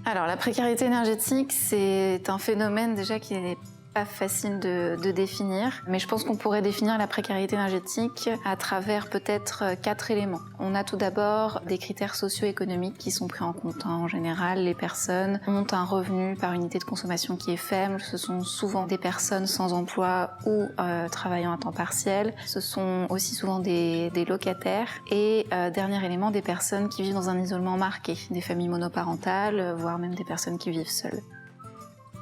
Alors la précarité énergétique, c'est un phénomène déjà qui n'est pas facile de définir, mais je pense qu'on pourrait définir la précarité énergétique à travers peut-être 4 éléments. On a tout d'abord des critères socio-économiques qui sont pris en compte. En général, les personnes ont un revenu par unité de consommation qui est faible. Ce sont souvent des personnes sans emploi ou travaillant à temps partiel. Ce sont aussi souvent des locataires. Et dernier élément, des personnes qui vivent dans un isolement marqué, des familles monoparentales, voire même des personnes qui vivent seules.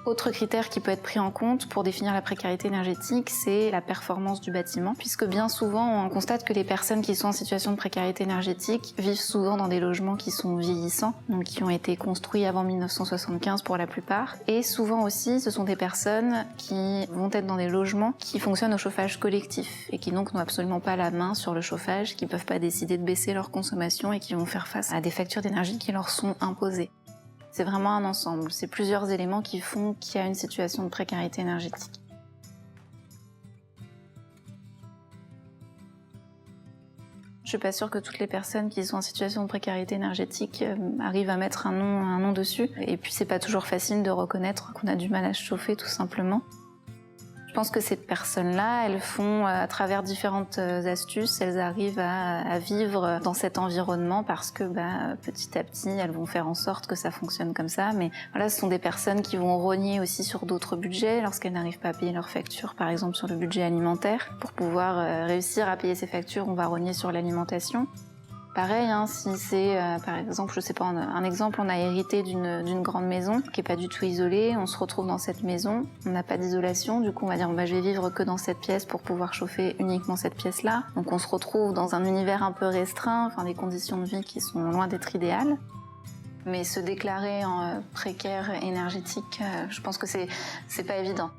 Autre critère qui peut être pris en compte pour définir la précarité énergétique, c'est la performance du bâtiment, puisque bien souvent on constate que les personnes qui sont en situation de précarité énergétique vivent souvent dans des logements qui sont vieillissants, donc qui ont été construits avant 1975 pour la plupart, et souvent aussi ce sont des personnes qui vont être dans des logements qui fonctionnent au chauffage collectif et qui donc n'ont absolument pas la main sur le chauffage, qui peuvent pas décider de baisser leur consommation et qui vont faire face à des factures d'énergie qui leur sont imposées. C'est vraiment un ensemble, c'est plusieurs éléments qui font qu'il y a une situation de précarité énergétique. Je suis pas sûre que toutes les personnes qui sont en situation de précarité énergétique arrivent à mettre un nom dessus. Et puis c'est pas toujours facile de reconnaître qu'on a du mal à se chauffer tout simplement. Je pense que ces personnes-là, elles font, à travers différentes astuces, elles arrivent à vivre dans cet environnement parce que petit à petit, elles vont faire en sorte que ça fonctionne comme ça. Mais voilà, ce sont des personnes qui vont rogner aussi sur d'autres budgets lorsqu'elles n'arrivent pas à payer leurs factures, par exemple sur le budget alimentaire. Pour pouvoir réussir à payer ces factures, on va rogner sur l'alimentation. Pareil, si c'est, par exemple, je sais pas, un exemple, on a hérité d'une grande maison qui est pas du tout isolée, on se retrouve dans cette maison, on n'a pas d'isolation, du coup on va dire je vais vivre que dans cette pièce pour pouvoir chauffer uniquement cette pièce-là. Donc on se retrouve dans un univers un peu restreint, des conditions de vie qui sont loin d'être idéales. Mais se déclarer en précaire énergétique, je pense que c'est pas évident.